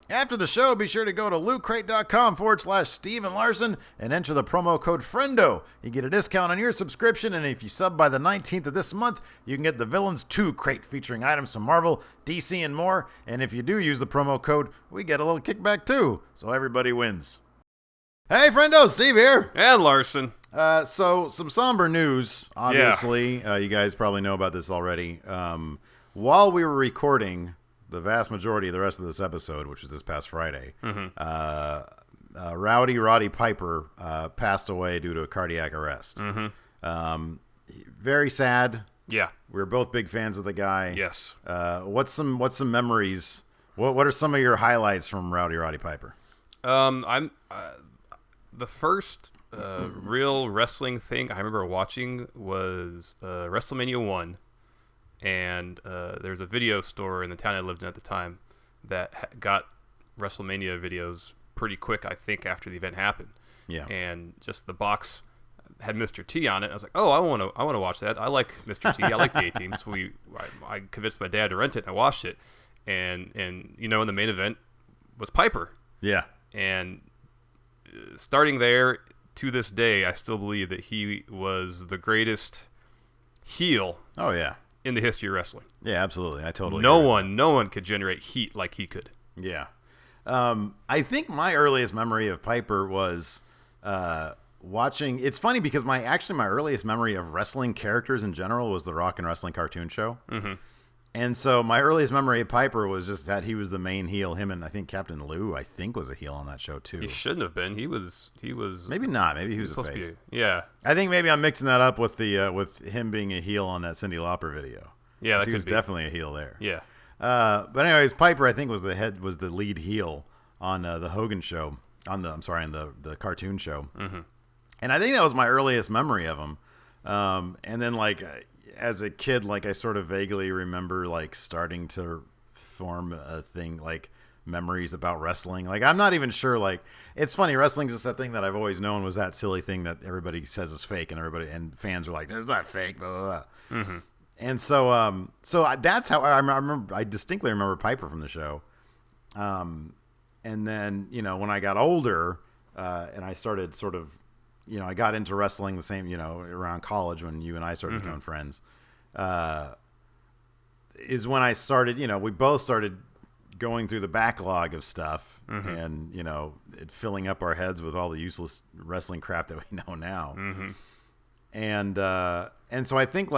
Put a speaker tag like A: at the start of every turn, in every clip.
A: After the show, be sure to go to lootcrate.com/Steve and Larson and enter the promo code FRIENDO. You get a discount on your subscription, and if you sub by the 19th of this month, you can get the Villains 2 crate featuring items from Marvel, DC, and more. And if you do use the promo code, we get a little kickback too, so everybody wins. Hey, friendo, Steve here.
B: And Larson.
A: So some somber news, obviously.
B: Yeah.
A: You guys probably know about this already. While we were recording the vast majority of the rest of this episode, which was this past Friday, Roddy Piper passed away due to a cardiac arrest. Very sad.
B: Yeah.
A: We were both big fans of the guy.
B: Yes.
A: What's some memories? What are some of your highlights from Roddy Piper?
B: I'm the first real wrestling thing I remember watching was WrestleMania 1. And there's a video store in the town I lived in at the time that got WrestleMania videos pretty quick, I think, after the event happened.
A: Yeah.
B: And just the box had Mr. T on it. I was like, oh, I want to watch that. I like Mr. T. I like the A-Team. So I convinced my dad to rent it, and I watched it. And in the main event was Piper.
A: Yeah.
B: And starting there to this day, I still believe that he was the greatest heel.
A: Oh, yeah.
B: In the history of wrestling.
A: Yeah, absolutely. I totally
B: No
A: agree.
B: one could generate heat like he could.
A: Yeah. I think my earliest memory of Piper was watching. It's funny because my earliest memory of wrestling characters in general was the Rock and Wrestling cartoon show. Mm-hmm. And so my earliest memory of Piper was just that he was the main heel. Him and I think Captain Lou, I think, was a heel on that show too.
B: He shouldn't have been. He was.
A: Maybe not. Maybe he was a face.
B: Yeah.
A: I think maybe I'm mixing that up with the with him being a heel on that Cyndi Lauper video.
B: Yeah,
A: he was definitely a heel there.
B: Yeah.
A: But anyways, Piper I think was the lead heel on the Hogan show on the cartoon show. Mm-hmm. And I think that was my earliest memory of him. And then as a kid, I sort of vaguely remember starting to form a thing memories about wrestling. I'm not even sure. It's funny. Wrestling's just that thing that I've always known was that silly thing that everybody says is fake, and fans are like, "It's not fake." Blah blah blah. Mm-hmm. And so, that's how I remember. I distinctly remember Piper from the show. And then when I got older, and I started sort of. I got into wrestling the same, around college when you and I started becoming friends, is when I started, we both started going through the backlog of stuff and, it filling up our heads with all the useless wrestling crap that we know now. Mm-hmm. And so I think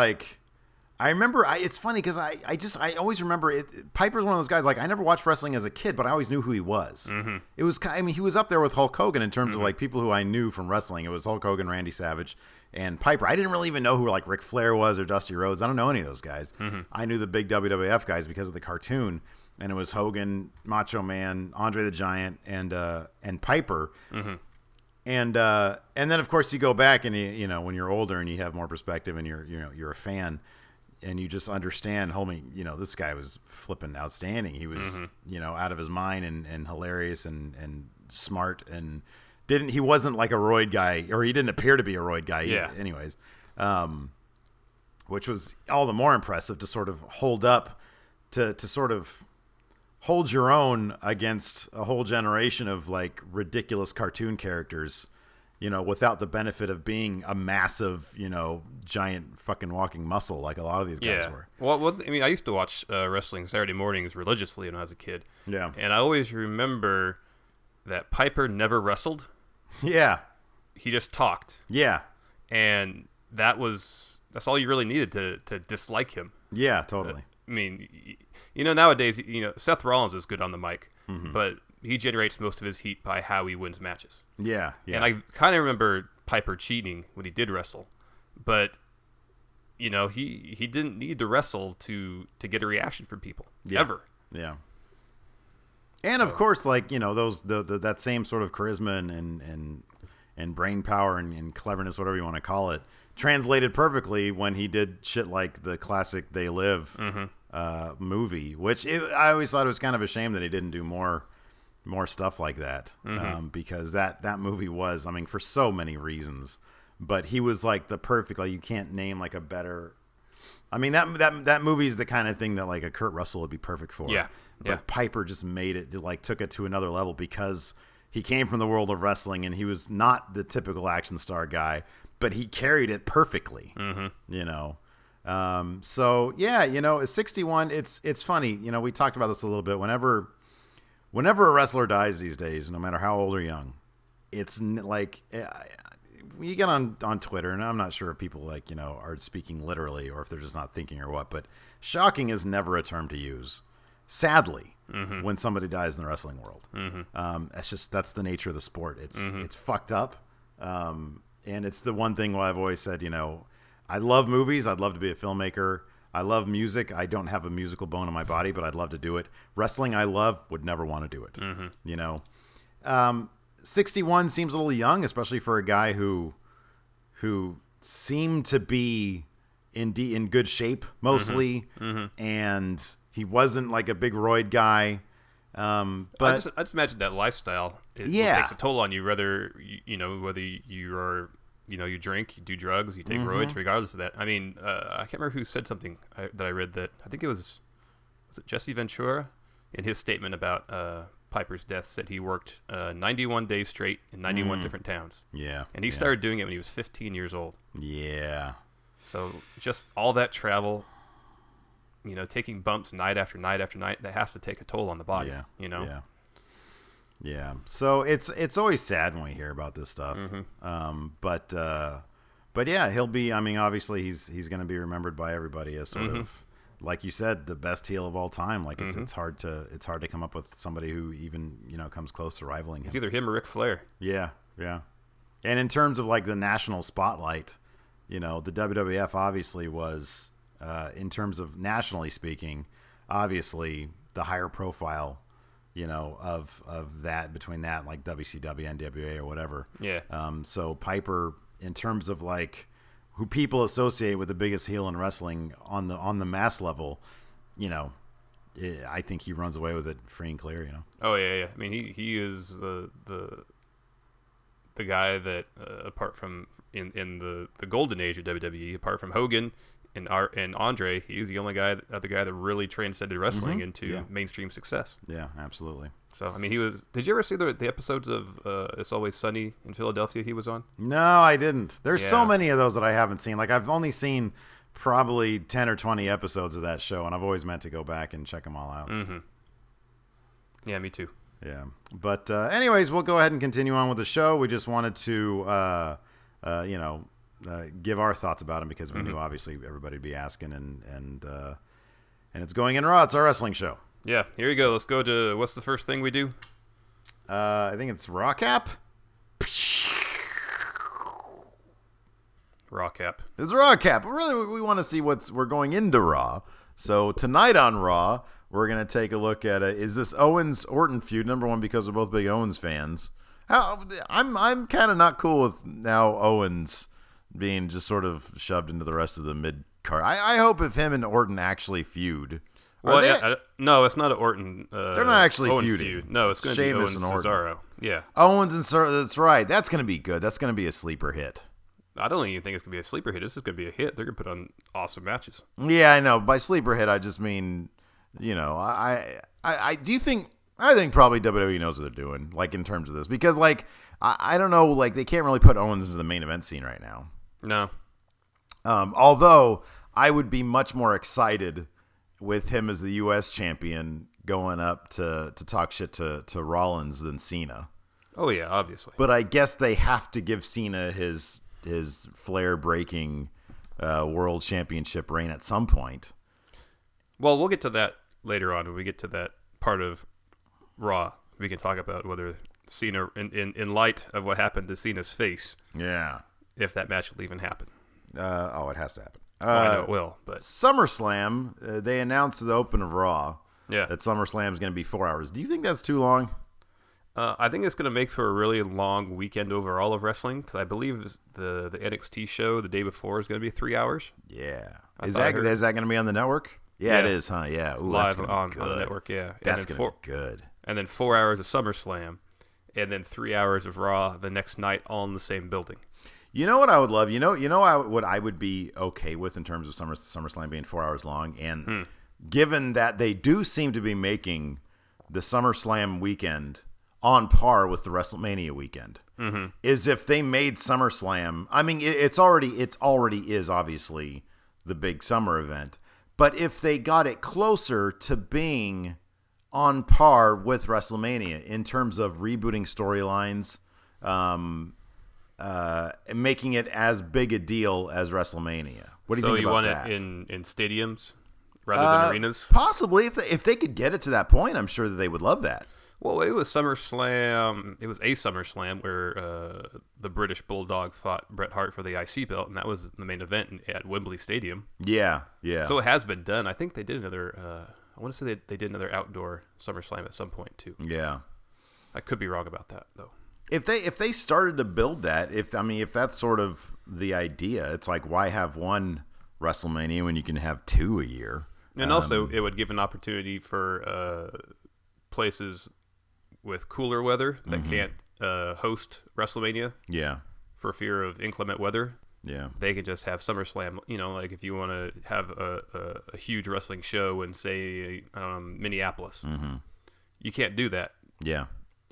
A: I remember it's funny because I always remember it. Piper's one of those guys. I never watched wrestling as a kid, but I always knew who he was. Mm-hmm. It was, he was up there with Hulk Hogan in terms of people who I knew from wrestling. It was Hulk Hogan, Randy Savage, and Piper. I didn't really even know who Ric Flair was or Dusty Rhodes. I don't know any of those guys. Mm-hmm. I knew the big WWF guys because of the cartoon, and it was Hogan, Macho Man, Andre the Giant, and Piper. Mm-hmm. And then of course you go back and when you're older and you have more perspective and you're a fan. And you just understand, homie, this guy was flipping outstanding. He was, out of his mind and hilarious and smart and he wasn't like a roid guy, or he didn't appear to be a roid guy.
B: Yeah.
A: Anyways, which was all the more impressive to sort of hold up, to sort of hold your own against a whole generation of ridiculous cartoon characters. Without the benefit of being a massive, giant fucking walking muscle like a lot of these guys were.
B: Well, I used to watch wrestling Saturday mornings religiously when I was a kid.
A: Yeah.
B: And I always remember that Piper never wrestled.
A: Yeah.
B: He just talked.
A: Yeah.
B: And that's all you really needed to dislike him.
A: Yeah, totally.
B: Nowadays, Seth Rollins is good on the mic, but he generates most of his heat by how he wins matches.
A: Yeah, yeah.
B: And I kind of remember Piper cheating when he did wrestle, but he didn't need to wrestle to get a reaction from people ever.
A: Yeah. And of course, those that same sort of charisma and brain power and cleverness, whatever you want to call it, translated perfectly when he did shit like the classic "They Live" movie, which I always thought it was kind of a shame that he didn't do more stuff like that, because that movie was, for so many reasons, but he was the perfect, you can't name a better. That movie is the kind of thing that a Kurt Russell would be perfect for.
B: Yeah.
A: But Piper just made it, like, took it to another level because he came from the world of wrestling and he was not the typical action star guy, but he carried it perfectly, you know. So yeah, you know, 61. It's funny, you know. We talked about this a little bit. Whenever a wrestler dies these days, no matter how old or young, it's like you get on Twitter, and I'm not sure if people, like, you know, are speaking literally or if they're just not thinking or what. But shocking is never a term to use. Sadly, when somebody dies in the wrestling world, that's the nature of the sport. It's fucked up, and it's the one thing I've always said. You know, I love movies. I'd love to be a filmmaker. I love music. I don't have a musical bone in my body, but I'd love to do it. Wrestling, I love. Would never want to do it. You know, 61 seems a little young, especially for a guy who seemed to be in good shape mostly, and he wasn't like a big roid guy. But
B: I just imagine that lifestyle. It takes a toll on you, whether whether you are, you drink, you do drugs, you take roids, regardless of that. I mean, I can't remember who said something that I read that I think was it Jesse Ventura in his statement about Piper's death, said he worked 91 days straight in 91 different towns. Yeah, and he started doing it when he was 15 years old. Yeah. So just all that travel, taking bumps night after night after night, that has to take a toll on the body.
A: Yeah. So it's always sad when we hear about this stuff. But yeah, he'll be. I mean, obviously he's going to be remembered by everybody as sort of, like you said, the best heel of all time. Like it's hard to come up with somebody who even comes close to rivaling him.
B: It's either him or Ric Flair.
A: Yeah. And in terms of like the national spotlight, the WWF obviously was, in terms of nationally speaking, obviously the higher profile, of that, between that, like WCW, NWA, or whatever. Yeah. So Piper, in terms of like who people associate with the biggest heel in wrestling on the mass level, I think he runs away with it free and clear.
B: Oh yeah. I mean, he is the guy that apart from in the golden age of WWE, apart from Hogan and Andre, he's the only other guy that really transcended wrestling into mainstream success.
A: Yeah, absolutely.
B: So I mean, he was. Did you ever see the episodes of It's Always Sunny in Philadelphia he was on?
A: No, I didn't. There's so many of those that I haven't seen. Like, I've only seen probably 10 or 20 episodes of that show, and I've always meant to go back and check them all out.
B: Yeah, me too.
A: Yeah, but anyways, we'll go ahead and continue on with the show. We just wanted to, give our thoughts about him because we knew obviously everybody would be asking, and it's going in Raw. It's our wrestling show.
B: Yeah, here you go. Let's go to what's the first thing we do?
A: I think it's Raw Cap.
B: Raw Cap.
A: It's Raw Cap. Really, we want to see we're going into Raw. So tonight on Raw, we're going to take a look at is this Owens-Orton feud? Number one, because we're both big Owens fans. I'm kind of not cool with now Owens being just sort of shoved into the rest of the mid card. I hope if him and Orton actually feud.
B: Well, no, it's not an Orton.
A: They're not actually
B: Owens
A: feuding.
B: Feud. No, it's going to be Owens and Cesaro. Yeah,
A: Owens and Cesaro. That's right. That's going to be good. That's going to be a sleeper hit.
B: I don't even think it's going to be a sleeper hit. This is going to be a hit. They're going to put on awesome matches.
A: Yeah, I know. By sleeper hit, I just mean, I do think probably WWE knows what they're doing, like, in terms of this, because like I don't know, like, they can't really put Owens into the main event scene right now.
B: No.
A: Although I would be much more excited with him as the U.S. champion going up to talk shit to Rollins than Cena.
B: Oh yeah, obviously.
A: But I guess they have to give Cena his Flair breaking world championship reign at some point.
B: Well, we'll get to that later on when we get to that part of Raw. We can talk about whether Cena, in light of what happened to Cena's face, if that match will even happen.
A: It has to happen.
B: I know it will, but
A: SummerSlam, they announced the open of Raw that SummerSlam is going to be 4 hours. Do you think that's too long?
B: I think it's going to make for a really long weekend overall of wrestling, because I believe the NXT show the day before is going to be 3 hours.
A: Yeah. Is that going to be on the network? Yeah, it is, huh? Yeah. Ooh,
B: live on the network, yeah.
A: That's going to be good.
B: And then 4 hours of SummerSlam, and then 3 hours of Raw the next night, all in the same building.
A: You know what I would love? What I would be okay with in terms of SummerSlam being 4 hours long, and given that they do seem to be making the SummerSlam weekend on par with the WrestleMania weekend, is if they made SummerSlam. I mean, it's already is obviously the big summer event, but if they got it closer to being on par with WrestleMania in terms of rebooting storylines, making it as big a deal as WrestleMania. What do you think about that?
B: So you want it in stadiums rather than arenas?
A: Possibly. If they could get it to that point, I'm sure that they would love that.
B: Well, it was SummerSlam. It was a SummerSlam where the British Bulldog fought Bret Hart for the IC belt, and that was the main event at Wembley Stadium.
A: Yeah.
B: So it has been done. I think they did another. I want to say they did another outdoor SummerSlam at some point too.
A: Yeah.
B: I could be wrong about that though.
A: If they started to build that, if that's sort of the idea, it's like, why have one WrestleMania when you can have two a year?
B: And also, it would give an opportunity for places with cooler weather that can't host WrestleMania.
A: Yeah.
B: For fear of inclement weather.
A: Yeah.
B: They could just have SummerSlam. Like if you want to have a huge wrestling show in, say, Minneapolis, you can't do that.
A: Yeah.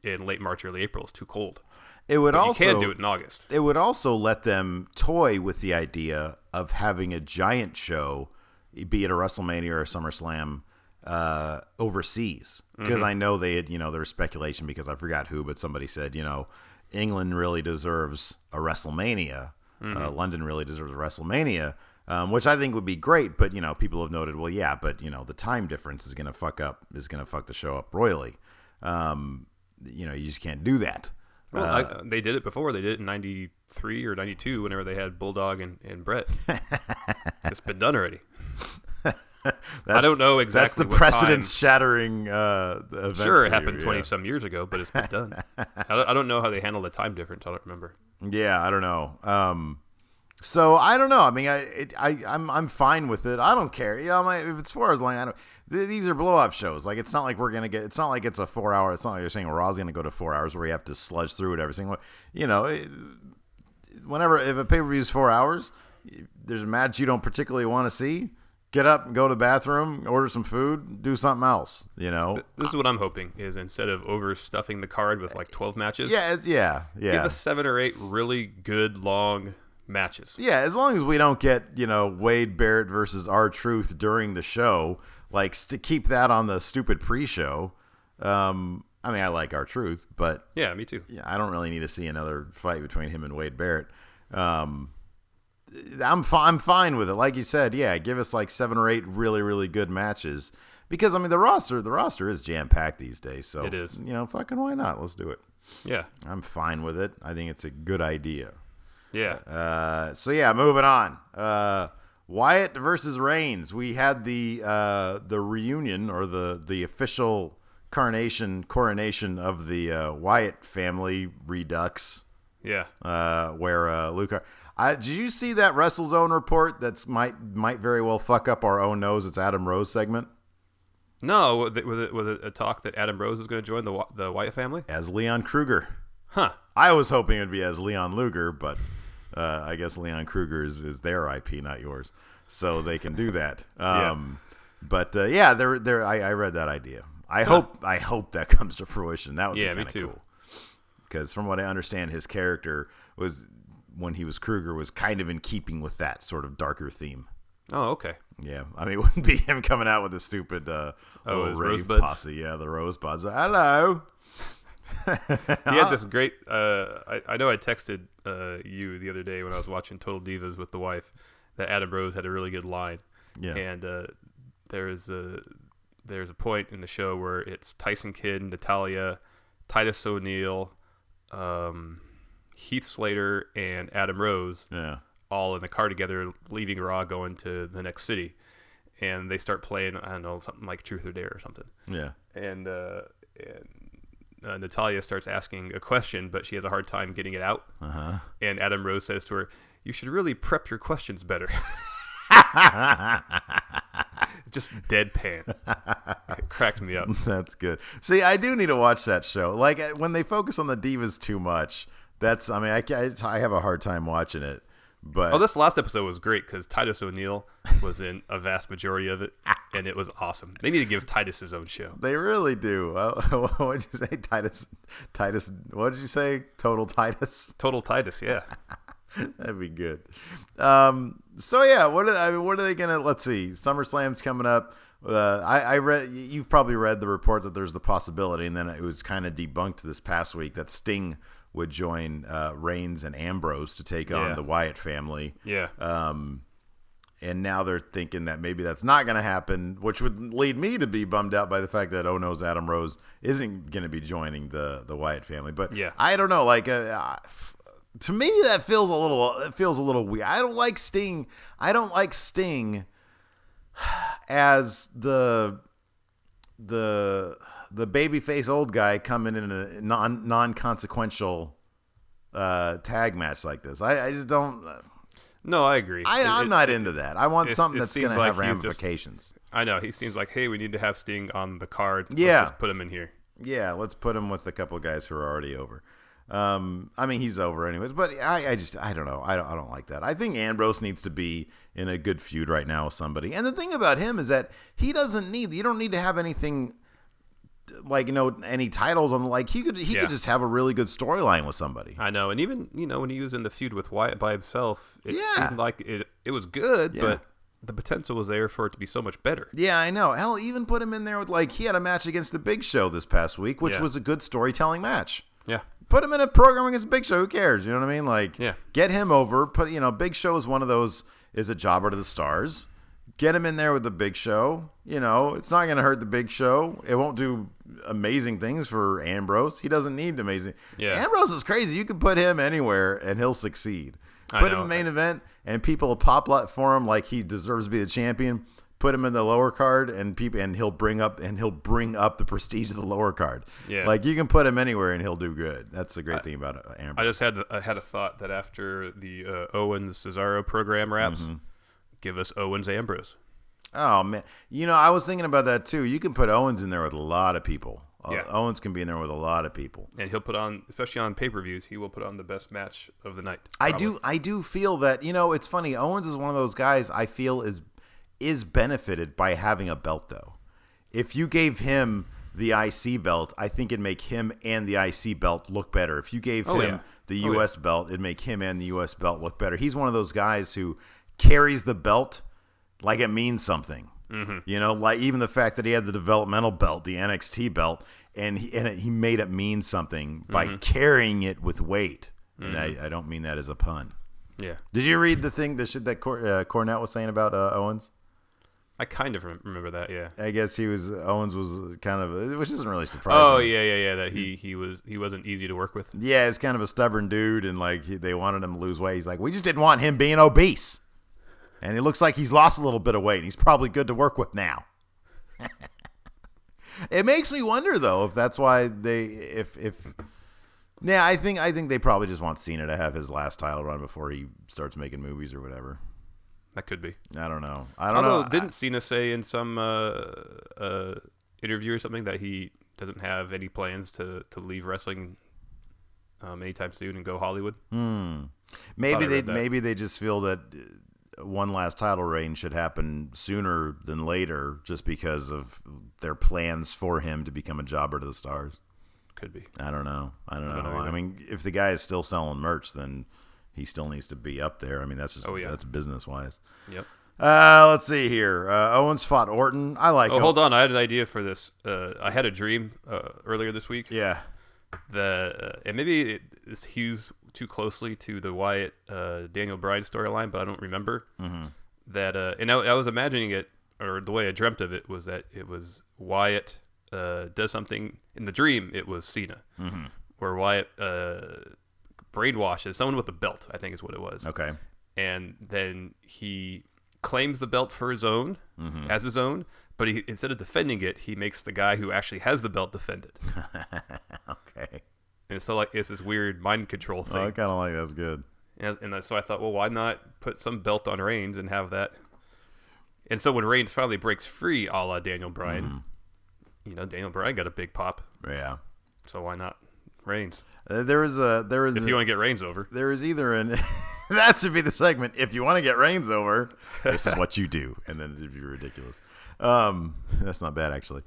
B: In late March, early April, it's too cold.
A: You can
B: do it in August.
A: It would also let them toy with the idea of having a giant show, be it a WrestleMania or a SummerSlam, overseas. Because I know they had, there was speculation, because I forgot who, but somebody said, England really deserves a WrestleMania. London really deserves a WrestleMania, which I think would be great. But, people have noted, well, yeah, but, the time difference is going to fuck the show up royally. You just can't do that.
B: Well, they did it before. They did it in 93 or 92 whenever they had Bulldog and Brett. It's been done already. I don't know exactly.
A: That's the precedence-shattering event.
B: Sure, it happened 20-some years ago, but it's been done. I don't know how they handle the time difference. I don't remember.
A: Yeah, I don't know. So I don't know. I mean, I'm fine with it. I don't care. If it's 4 hours long, these are blow-up shows. Like, it's not like we're gonna get. It's not like it's a 4-hour. It's not like you're saying Raw's gonna go to 4 hours where you have to sludge through it every single. Whenever if a pay-per-view is 4 hours, there's a match you don't particularly want to see. Get up, go to the bathroom, order some food, do something else.
B: This is what I'm hoping is, instead of overstuffing the card with like 12 matches.
A: Yeah.
B: Give us 7 or 8 really good long matches.
A: Yeah, as long as we don't get Wade Barrett versus R-Truth during the show, like to keep that on the stupid pre-show. I mean, I like R-Truth, but
B: yeah, me too.
A: Yeah, I don't really need to see another fight between him and Wade Barrett. I'm fine with it. Like you said, yeah, give us like 7 or 8 really, really good matches, because I mean the roster is jam packed these days. So
B: it is.
A: Fucking why not? Let's do it.
B: Yeah,
A: I'm fine with it. I think it's a good idea.
B: Yeah.
A: So yeah, moving on. Wyatt versus Reigns. We had the reunion, or the official coronation of the Wyatt family redux.
B: Yeah.
A: Where Luke. Did you see that WrestleZone report that's might very well fuck up our own nose? It's Adam Rose segment.
B: No, was it a talk that Adam Rose is going to join the Wyatt family
A: as Leon Kruger?
B: Huh.
A: I was hoping it'd be as Leon Luger, but I guess Leon Kruger is their IP, not yours, so they can do that. But yeah, I read that idea. I hope that comes to fruition. That would be kind of cool. Because from what I understand, his character was, when he was Kruger, was kind of in keeping with that sort of darker theme.
B: Oh, okay.
A: Yeah, I mean, it wouldn't be him coming out with a stupid rave
B: Rosebuds?
A: posse. Yeah, the Rosebuds. Hello.
B: He had this great. I know I texted you the other day when I was watching Total Divas with the wife that Adam Rose had a really good line.
A: Yeah.
B: And there's a point in the show where it's Tyson Kidd, Natalya, Titus O'Neil, Heath Slater, and Adam Rose. Yeah. All in the car together, leaving Raw, going to the next city, and they start playing, I don't know, something like Truth or Dare or something. Yeah. And Natalya starts asking a question, but she has a hard time getting it out. Uh-huh. And Adam Rose says to her, "You should really prep your questions better." Just deadpan. It cracked me up.
A: That's good. See, I do need to watch that show. Like, when they focus on the Divas too much, I have a hard time watching it. But
B: this last episode was great because Titus O'Neil was in a vast majority of it, and it was awesome. They need to give Titus his own show.
A: they really do. What did you say, Titus? What did you say? Total Titus.
B: Total Titus, yeah.
A: That'd be good. So yeah, what are they gonna? Let's see. SummerSlam's coming up. I read. You've probably read the report that there's the possibility, and then it was kind of debunked this past week that Sting would join Reigns and Ambrose to take on the Wyatt family.
B: Yeah.
A: And now they're thinking that maybe that's not going to happen, which would lead me to be bummed out by the fact that Oh No's Adam Rose isn't going to be joining the Wyatt family. But I don't know. Like, to me, that feels a little weird. I don't like Sting. I don't like Sting as the babyface old guy coming in a non-consequential tag match like this. I just don't.
B: No, I agree.
A: I'm not into that. I want something that's going to have ramifications.
B: I know. He seems like, hey, we need to have Sting on the card.
A: Yeah.
B: Let's just put him in here.
A: Yeah, let's put him with a couple of guys who are already over. I mean, he's over anyways, but I don't know. I don't like that. I think Ambrose needs to be in a good feud right now with somebody. And the thing about him is that you don't need to have anything like, any titles on, like he could just have a really good storyline with somebody.
B: I know. And even, when he was in the feud with Wyatt by himself, it seemed like it was good, but the potential was there for it to be so much better.
A: Yeah, I know. Hell, even put him in there with, like, he had a match against the Big Show this past week, which was a good storytelling match.
B: Yeah.
A: Put him in a program against Big Show. Who cares? You know what I mean? Like, get him over. Big Show is one of those, is a jobber to the stars. Get him in there with the Big Show. It's not going to hurt the Big Show. It won't do amazing things for Ambrose. He doesn't need amazing. Yeah. Ambrose is crazy. You can put him anywhere and he'll succeed. Put him in main event and people will pop for him like he deserves to be the champion. Put him in the lower card and he'll bring up the prestige of the lower card. Yeah. Like, you can put him anywhere and he'll do good. That's the great thing about Ambrose.
B: I had a thought that after the Owens Cesaro program wraps, give us Owens Ambrose.
A: Oh man, I was thinking about that too. You can put Owens in there with a lot of people. Owens can be in there with a lot of people,
B: and he'll put on, especially on pay-per-views, he will put on the best match of the night.
A: Probably. I do feel that it's funny. Owens is one of those guys I feel is benefited by having a belt though. If you gave him the IC belt, I think it'd make him and the IC belt look better. If you gave him the US belt, it'd make him and the US belt look better. He's one of those guys who carries the belt like it means something. Mm-hmm. Like even the fact that he had the developmental belt, the NXT belt, and he made it mean something by carrying it with weight. And I don't mean that as a pun. Yeah. Did you read the thing that Cornette was saying about Owens?
B: I kind of remember that, yeah.
A: I guess Owens was kind of, which isn't really surprising.
B: Oh yeah. That he wasn't easy to work with.
A: Yeah, he's kind of a stubborn dude, and like they wanted him to lose weight. He's like, we just didn't want him being obese, and it looks like he's lost a little bit of weight. He's probably good to work with now. It makes me wonder though if that's why I think they probably just want Cena to have his last title run before he starts making movies or whatever.
B: That could be.
A: I don't know.
B: Didn't Cena say in some interview or something that he doesn't have any plans to leave wrestling anytime soon and go Hollywood?
A: Maybe they just feel that one last title reign should happen sooner than later, just because of their plans for him to become a jobber to the stars.
B: Could be.
A: I don't know. I mean, if the guy is still selling merch, then he still needs to be up there. I mean, that's just that's business wise.
B: Yep.
A: Let's see here. Owens fought Orton. I like.
B: Oh, hold on. I had an idea for this. I had a dream earlier this week.
A: Yeah.
B: And maybe this hews too closely to the Wyatt Daniel Bryan storyline, but I don't remember that. And I was imagining it, or the way I dreamt of it was that it was Wyatt does something in the dream. It was Cena, where Wyatt brainwashes someone with a belt, I think is what it was.
A: Okay.
B: And then he claims the belt for his own, as his own, but instead of defending it, he makes the guy who actually has the belt defend it.
A: Okay.
B: And so it's this weird mind control thing.
A: Oh, I kind of like that's good.
B: And so I thought, well, why not put some belt on Reigns and have that? And so when Reigns finally breaks free, a la Daniel Bryan, Daniel Bryan got a big pop.
A: Yeah.
B: So why not Reigns?
A: There is
B: if you want to get Reigns over.
A: There is either an That should be the segment. If you want to get Reigns over, this is what you do, and then it'd be ridiculous. That's not bad actually.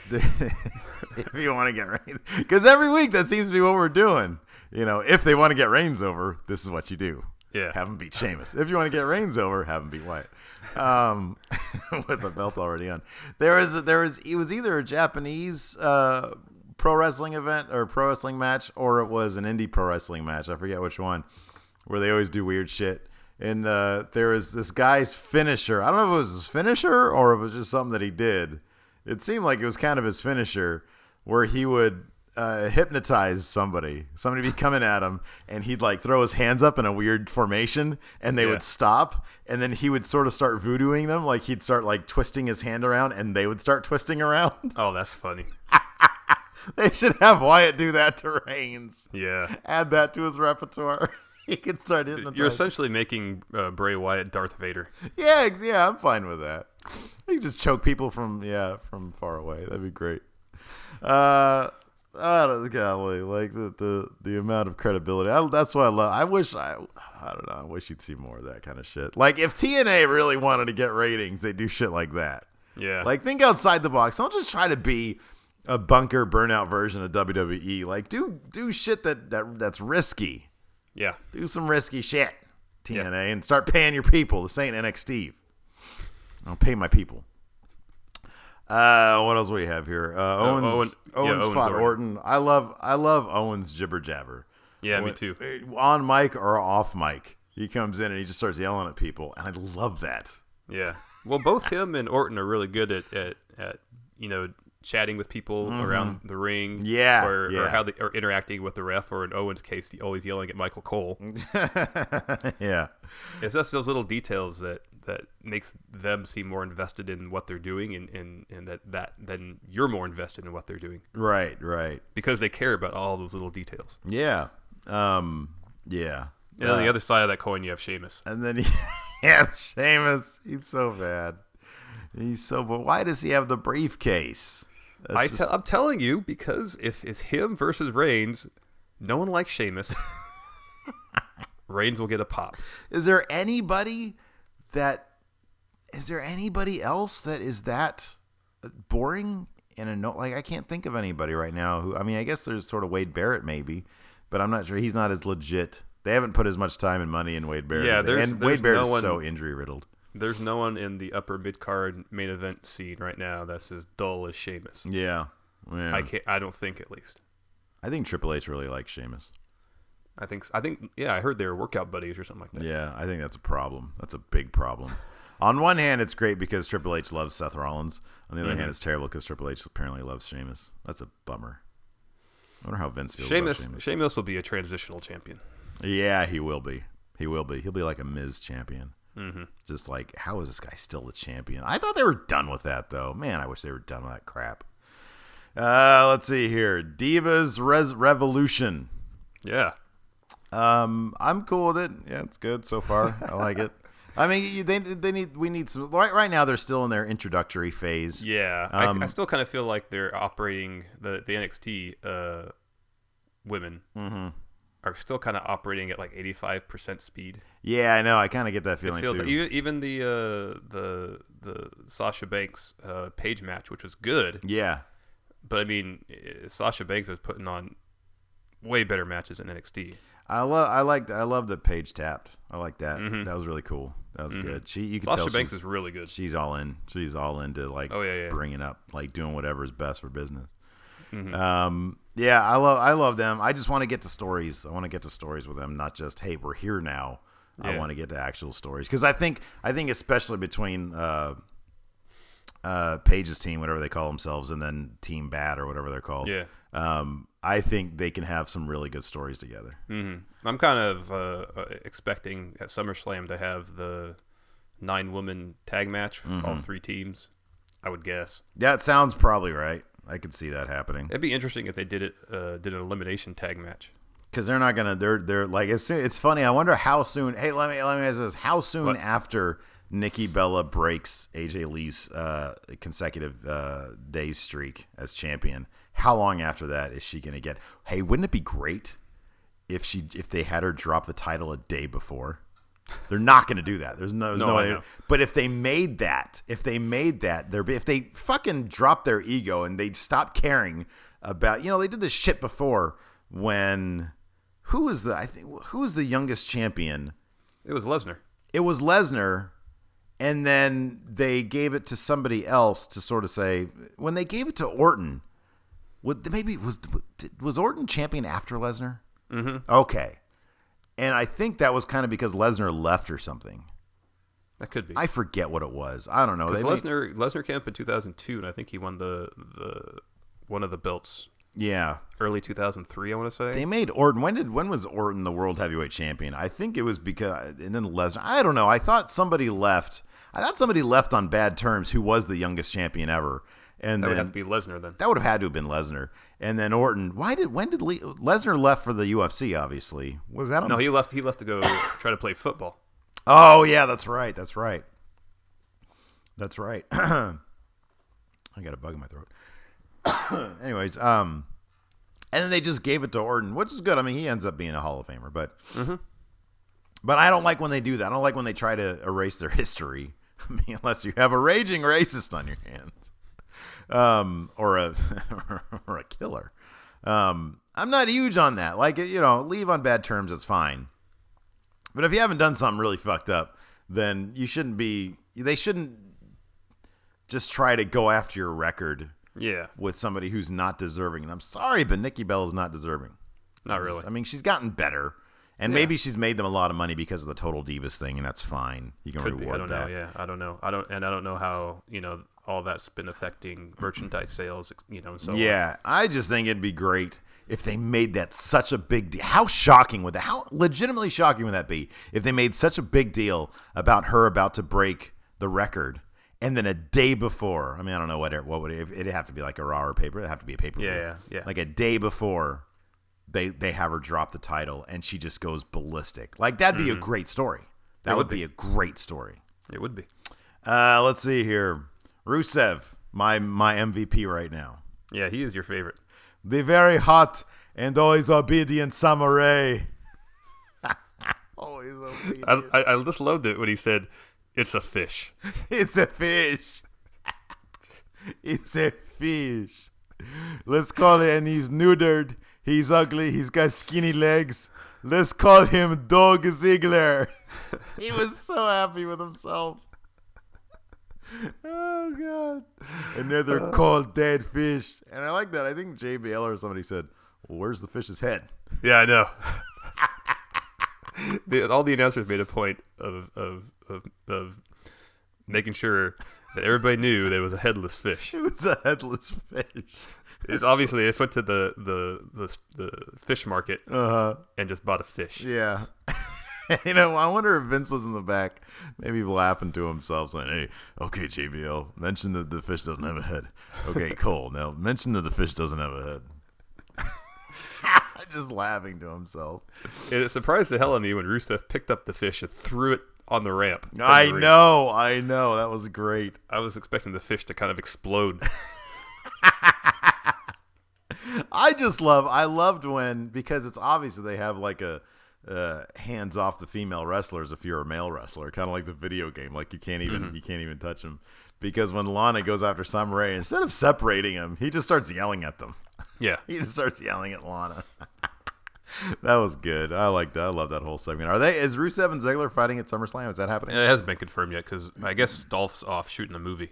A: If you want to get Reigns, because every week that seems to be what we're doing. If they want to get Reigns over, this is what you do.
B: Yeah.
A: Have him beat Sheamus. If you want to get Reigns over, have him beat Wyatt. With the belt already on. It was either a Japanese pro wrestling event or pro wrestling match, or it was an indie pro wrestling match. I forget which one, where they always do weird shit. And there was this guy's finisher. I don't know if it was his finisher or if it was just something that he did. It seemed like it was kind of his finisher, where he would hypnotize somebody be coming at him, and he'd like throw his hands up in a weird formation, and they would stop, and then he would sort of start voodooing them, like he'd start like twisting his hand around, and they would start twisting around.
B: Oh, that's funny.
A: They should have Wyatt do that to Reigns.
B: Yeah,
A: add that to his repertoire. He could start hypnotizing.
B: You're essentially making Bray Wyatt Darth Vader.
A: Yeah, I'm fine with that. You can just choke people from far away. That'd be great. I don't like the amount of credibility. That's what I love. I don't know. I wish you'd see more of that kind of shit. Like if TNA really wanted to get ratings, they do shit like that.
B: Yeah.
A: Like think outside the box. Don't just try to be a bunker burnout version of WWE. Like do shit that's risky.
B: Yeah.
A: Do some risky shit, TNA, and start paying your people. This ain't NXT. I'll pay my people. What else do we have here? Owens fought Orton. I love Owens jibber jabber.
B: Yeah, me too.
A: On mic or off mic, he comes in and he just starts yelling at people, and I love that.
B: Yeah. Well, both him and Orton are really good at chatting with people around the ring.
A: Yeah.
B: Or how they are interacting with the ref, or in Owens' case, always yelling at Michael Cole.
A: Yeah.
B: It's just those little details that makes them seem more invested in what they're doing, and that then you're more invested in what they're doing.
A: Right.
B: Because they care about all those little details.
A: Yeah. Yeah.
B: And on the other side of that coin, you have Sheamus.
A: And then Sheamus. He's so bad. But why does he have the briefcase?
B: I'm telling you, because if it's him versus Reigns, no one likes Sheamus. Reigns will get a pop.
A: Is there anybody else that is that boring in a note? Like I can't think of anybody right now who. I mean, I guess there's sort of Wade Barrett maybe, but I'm not sure. He's not as legit. They haven't put as much time and money in Wade Barrett.
B: Yeah,
A: Wade Barrett is so injury riddled.
B: There's no one in the upper mid-card main event scene right now that's as dull as Sheamus.
A: Yeah.
B: I don't think, at least.
A: I think Triple H really likes Sheamus.
B: I think. Yeah, I heard they were workout buddies or something like that.
A: Yeah, I think that's a problem. That's a big problem. On one hand, it's great because Triple H loves Seth Rollins. On the other hand, it's terrible because Triple H apparently loves Sheamus. That's a bummer. I wonder how Vince feels about Sheamus.
B: Sheamus will be a transitional champion.
A: Yeah, he will be. He'll be like a Miz champion.
B: Mm-hmm.
A: Just like, how is this guy still the champion? I thought they were done with that, though. Man, I wish they were done with that crap. Let's see here. Divas Revolution.
B: Yeah.
A: I'm cool with it. Yeah, it's good so far. I like it. I mean, we need some. Right now, they're still in their introductory phase.
B: Yeah, I still kind of feel like they're operating the NXT women. Mm-hmm. Are still kind of operating at like 85% speed.
A: Yeah, I know. I kind of get that feeling too.
B: Like even the Sasha Banks Paige match, which was good.
A: Yeah,
B: but I mean, Sasha Banks was putting on way better matches in NXT.
A: I love the Paige tapped. I like that. Mm-hmm. That was really cool. That was good. You can
B: Sasha
A: tell
B: Banks is really good.
A: She's all in. She's all into like bringing up, like doing whatever is best for business. Mm-hmm. Yeah, I love them. I just want to get to stories. I want to get to stories with them, not just, hey, we're here now. Yeah. I want to get to actual stories because I think especially between Paige's team, whatever they call themselves, and then Team Bad or whatever they're called.
B: Yeah.
A: I think they can have some really good stories together.
B: Mm-hmm. I'm kind of expecting at SummerSlam to have the 9-woman tag match for all 3 teams. I would guess.
A: That sounds probably right. I could see that happening.
B: It'd be interesting if they did an elimination tag match.
A: Because they're not gonna. They're like as soon. It's funny. I wonder how soon. Hey, let me ask this. How soon after Nikki Bella breaks AJ Lee's consecutive days streak as champion? How long after that is she gonna get? Hey, wouldn't it be great if they had her drop the title a day before. They're not going to do that. There's no way. But if they made that, if they fucking dropped their ego and they'd stop caring about, they did this shit before when who was the youngest champion?
B: It was Lesnar.
A: It was Lesnar, and then they gave it to somebody else to sort of say, when they gave it to Orton, was Orton champion after Lesnar?
B: Mm-hmm.
A: Okay. And I think that was kind of because Lesnar left or something.
B: That could be.
A: I forget what it was. I don't know.
B: Because Lesnar came up in 2002, and I think he won the one of the belts.
A: Yeah.
B: Early 2003, I want to say.
A: They made Orton. When was Orton the World Heavyweight Champion? I think it was because, and then Lesnar. I don't know. I thought somebody left. On bad terms who was the youngest champion ever. And
B: that would have to be Lesnar then.
A: That would have had to have been Lesnar. And then Orton. When did Lesnar left for the UFC? Obviously, was that?
B: No, he left. He left to go try to play football.
A: Oh yeah, that's right. I got a bug in my throat. Anyways, and then they just gave it to Orton, which is good. I mean, he ends up being a Hall of Famer, but I don't like when they do that. I don't like when they try to erase their history. I mean, unless you have a raging racist on your hands. Or a killer. I'm not huge on that. Like, leave on bad terms, it's fine. But if you haven't done something really fucked up, then they shouldn't just try to go after your record with somebody who's not deserving. And I'm sorry, but Nikki Bella is not deserving.
B: Not really.
A: I mean, she's gotten better. And maybe she's made them a lot of money because of the Total Divas thing, and that's fine. You can reward that.
B: I don't know. I don't know how, all that's been affecting merchandise sales, and so on.
A: I just think it'd be great if they made that such a big deal. How legitimately shocking would that be if they made such a big deal about her about to break the record, and then a day before, I mean, I don't know what would it'd have to be like a Raw or paper. It'd have to be a pay-per-view.
B: Yeah.
A: Like a day before they have her drop the title and she just goes ballistic. Like, that'd be a great story. That would be a great story.
B: It would be.
A: Let's see here. Rusev, my MVP right now.
B: Yeah, he is your favorite.
A: The very hot and always obedient samurai. Always obedient.
B: I just loved it when he said, "It's a fish."
A: It's a fish. It's a fish. Let's call it, and he's neutered. He's ugly. He's got skinny legs. Let's call him Dog Ziggler. He was so happy with himself. Oh, God. Another cold, dead fish. And I like that. I think JBL or somebody said, well, where's the fish's head?
B: Yeah, I know. All the announcers made a point of making sure that everybody knew that it was a headless fish.
A: It was a headless fish.
B: It's obviously they just went to the fish market and just bought a fish.
A: Yeah. I wonder if Vince was in the back, maybe laughing to himself, saying, "Hey, okay, JBL, mention that the fish doesn't have a head. Okay, Cole, now mention that the fish doesn't have a head." Just laughing to himself.
B: It surprised the hell out of me when Rusev picked up the fish and threw it on the ramp.
A: I know. That was great.
B: I was expecting the fish to kind of explode.
A: I loved when, because it's obvious that they have like a hands off the female wrestlers if you're a male wrestler, kind of like the video game, like you can't even touch them, because when Lana goes after Samurai, instead of separating him, he just starts yelling at them.
B: Yeah.
A: He just starts yelling at Lana. That was good. I like that. I love that whole segment. Is Rusev and Ziggler fighting at SummerSlam? Is that happening?
B: It hasn't been confirmed yet, because I guess Dolph's off shooting a movie.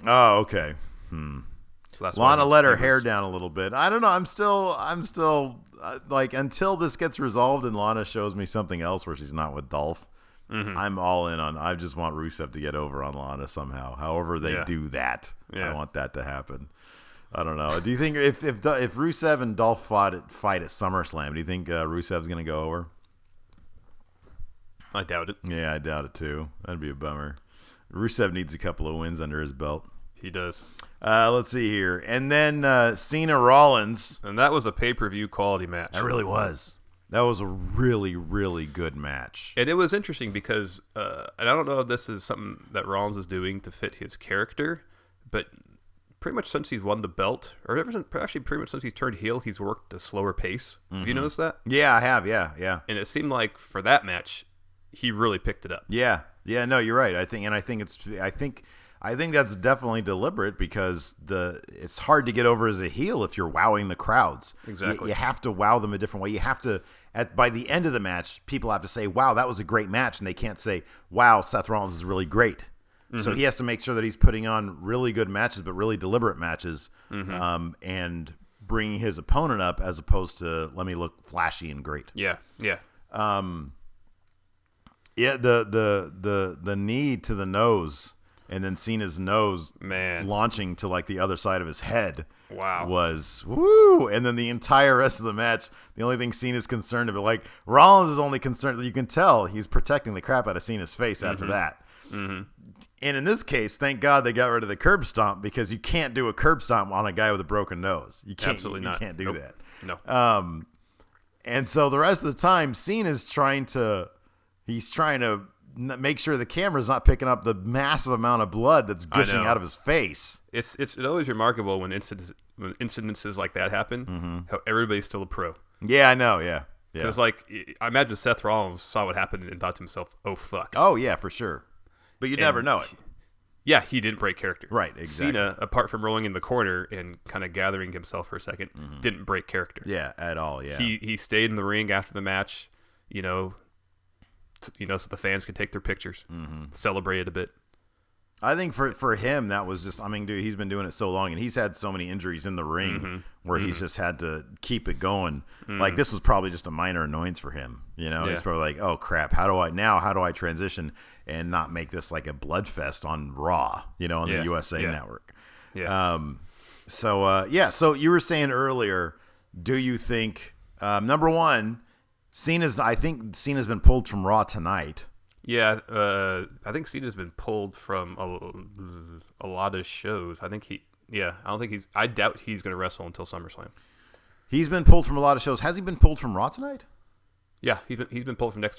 A: Oh, okay.
B: So that's
A: Lana let her hair down a little bit. I don't know. I'm still like, until this gets resolved and Lana shows me something else where she's not with Dolph, I'm all in on. I just want Rusev to get over on Lana somehow. However they do that, I want that to happen. I don't know. Do you think if Rusev and Dolph fight at SummerSlam, do you think Rusev's going to go over?
B: I doubt it.
A: Yeah, I doubt it too. That'd be a bummer. Rusev needs a couple of wins under his belt.
B: He does.
A: Let's see here. And then Cena Rollins.
B: And that was a pay-per-view quality match.
A: That really was. That was a really, really good match.
B: And it was interesting because, and I don't know if this is something that Rollins is doing to fit his character, but pretty much since he's won the belt, or actually pretty much since he turned heel, he's worked a slower pace. Have you noticed that?
A: Yeah, I have. Yeah.
B: And it seemed like for that match, he really picked it up.
A: Yeah. No, you're right. I think that's definitely deliberate because it's hard to get over as a heel if you're wowing the crowds.
B: Exactly.
A: You have to wow them a different way. You have to by the end of the match, people have to say, "Wow, that was a great match," and they can't say, "Wow, Seth Rollins is really great." So he has to make sure that he's putting on really good matches, but really deliberate matches, and bringing his opponent up as opposed to let me look flashy and great.
B: Yeah.
A: The knee to the nose, and then Cena's nose launching to like the other side of his head.
B: Wow.
A: Was woo, and then the entire rest of the match, the only thing Cena's concerned about, like Rollins is only concerned, you can tell he's protecting the crap out of Cena's face after that. And in this case, thank God they got rid of the curb stomp because you can't do a curb stomp on a guy with a broken nose. You can't.
B: Absolutely
A: you
B: not.
A: can't do that.
B: No.
A: And so the rest of the time, Cena's trying to make sure the camera's not picking up the massive amount of blood that's gushing out of his face.
B: It's always remarkable when incidences like that happen, how everybody's still a pro.
A: Yeah, I know. Yeah.
B: Because like I imagine Seth Rollins saw what happened and thought to himself, "Oh fuck."
A: Oh yeah, for sure. But you never know it.
B: Yeah, he didn't break character.
A: Right, exactly.
B: Cena, apart from rolling in the corner and kind of gathering himself for a second, didn't break character.
A: Yeah, at all. Yeah.
B: He stayed in the ring after the match, so the fans could take their pictures, celebrate it a bit.
A: I think for him, that was just, dude, he's been doing it so long, and he's had so many injuries in the ring where he's just had to keep it going. Like, this was probably just a minor annoyance for him, He's probably like, oh, crap, how do I transition and not make this like a blood fest on Raw, on the USA Network?
B: Yeah.
A: So you were saying earlier, do you think, number one, I think Cena's been pulled from Raw tonight.
B: Yeah, I think Cena's been pulled from a lot of shows. I doubt he's going to wrestle until SummerSlam.
A: He's been pulled from a lot of shows. Has he been pulled from Raw tonight?
B: Yeah, he's been pulled from the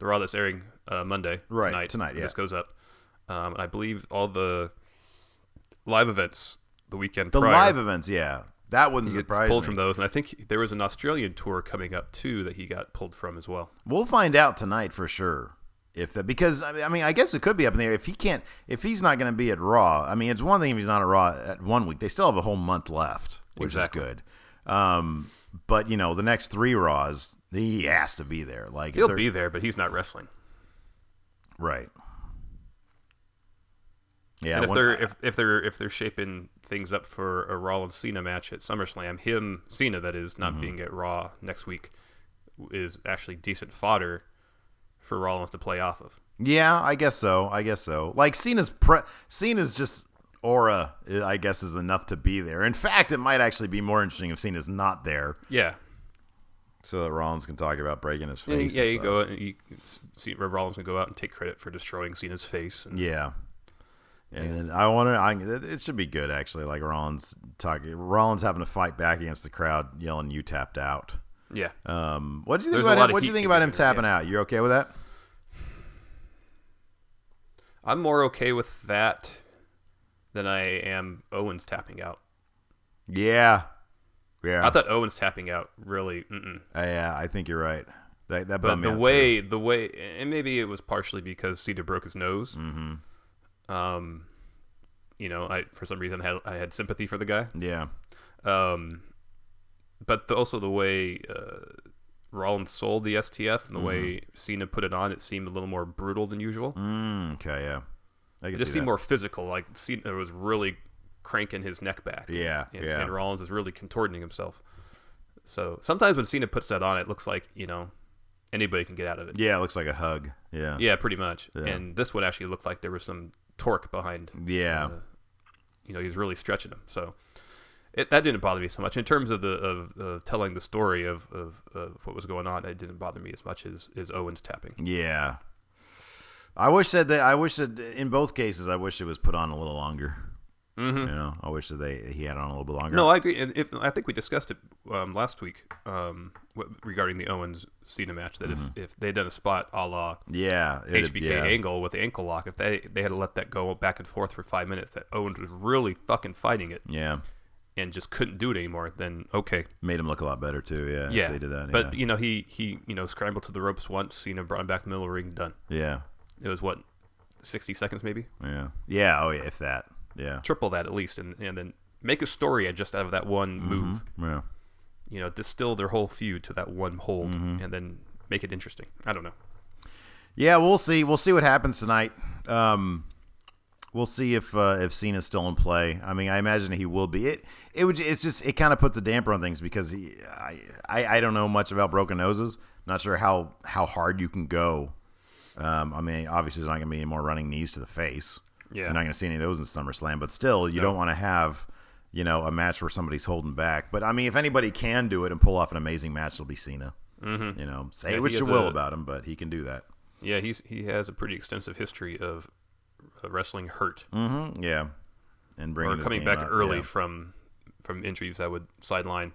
B: Raw that's airing Monday.
A: Right, tonight, yeah.
B: This goes up. And I believe all the live events the weekend
A: prior.
B: The
A: live events, yeah. That wouldn't surprise me.
B: He gets pulled from those, and I think there was an Australian tour coming up too that he got pulled from as well.
A: We'll find out tonight for sure because I guess it could be up in the air if he's not going to be at Raw. It's one thing if he's not at Raw at 1 week. They still have a whole month left, which is good. But the next 3 Raws, he has to be there. Like
B: he'll be there, but he's not wrestling.
A: Right. Yeah.
B: And if they're shaping things up for a Rollins Cena match at SummerSlam, Cena that is not being at Raw next week is actually decent fodder for Rollins to play off of.
A: Yeah, I guess so. Like Cena's just aura, I guess, is enough to be there. In fact, it might actually be more interesting if Cena's not there.
B: Yeah.
A: So that Rollins can talk about breaking his face.
B: Yeah, Rollins can go out and take credit for destroying Cena's face.
A: And then it should be good actually. Like Rollins having to fight back against the crowd, yelling, "You tapped out."
B: Yeah.
A: What do you think about him? What do you think about him tapping out? You're okay with that?
B: I'm more okay with that than I am Owens tapping out.
A: Yeah.
B: I thought Owens tapping out really.
A: Yeah, I think you're right. That
B: but the way, and maybe it was partially because Cena broke his nose. I for some reason I had sympathy for the guy.
A: Yeah.
B: But also the way Rollins sold the STF and the way Cena put it on, it seemed a little more brutal than usual.
A: Okay, yeah.
B: It just seemed more physical. Like Cena was really cranking his neck back.
A: Yeah,
B: and Rollins is really contorting himself. So sometimes when Cena puts that on, it looks like anybody can get out of it.
A: Yeah, it looks like a hug. Yeah.
B: Yeah, pretty much. Yeah. And this one actually looked like there was some torque behind.
A: Yeah.
B: He's really stretching him. So that didn't bother me so much in terms of telling the story of what was going on. It didn't bother me as much as Owens tapping.
A: Yeah. I wish that in both cases, I wish it was put on a little longer.
B: Mm-hmm.
A: You know, I wish that he had on a little bit longer.
B: No, I agree. I think we discussed it last week regarding the Owens Cena match. That if they'd done a spot a la HBK Angle with the ankle lock, if they had to let that go back and forth for 5 minutes, that Owens was really fucking fighting it.
A: Yeah.
B: And just couldn't do it anymore. Then okay,
A: made him look a lot better too. Yeah.
B: Yeah.
A: If they did that.
B: But you know he scrambled to the ropes once. Cena brought him back to the middle of the ring. Done.
A: Yeah.
B: It was what 60 seconds maybe.
A: Yeah. Yeah. Oh yeah. If that. Yeah.
B: Triple that at least, and then make a story just out of that one move.
A: Yeah.
B: You know, distill their whole feud to that one hold, and then make it interesting. I don't know.
A: Yeah, we'll see. We'll see what happens tonight. We'll see if Cena's still in play. I mean, I imagine he will be. It kind of puts a damper on things because I don't know much about broken noses. Not sure how hard you can go. I mean, obviously there's not going to be any more running knees to the face.
B: Yeah.
A: You're not going to see any of those in SummerSlam, but still, you don't want to have, a match where somebody's holding back. But I mean, if anybody can do it and pull off an amazing match, it'll be Cena.
B: Mm-hmm.
A: Say what you will about him, but he can do that.
B: Yeah, he has a pretty extensive history of wrestling hurt.
A: Mm-hmm. Yeah, and bringing
B: coming back early from injuries that would sideline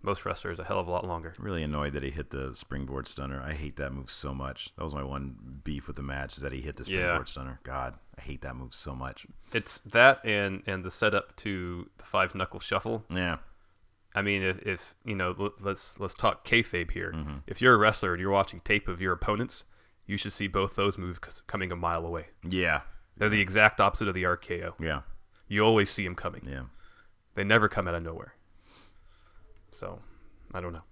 B: most wrestlers a hell of a lot longer.
A: Really annoyed that he hit the springboard stunner. I hate that move so much. That was my one beef with the match, is that he hit the springboard stunner. God, I hate that move so much.
B: It's that and the setup to the 5-knuckle shuffle.
A: Yeah.
B: I mean, if let's talk kayfabe here. Mm-hmm. If you're a wrestler and you're watching tape of your opponents, you should see both those moves coming a mile away.
A: Yeah.
B: They're the exact opposite of the RKO.
A: Yeah.
B: You always see them coming.
A: Yeah.
B: They never come out of nowhere. So, I don't know.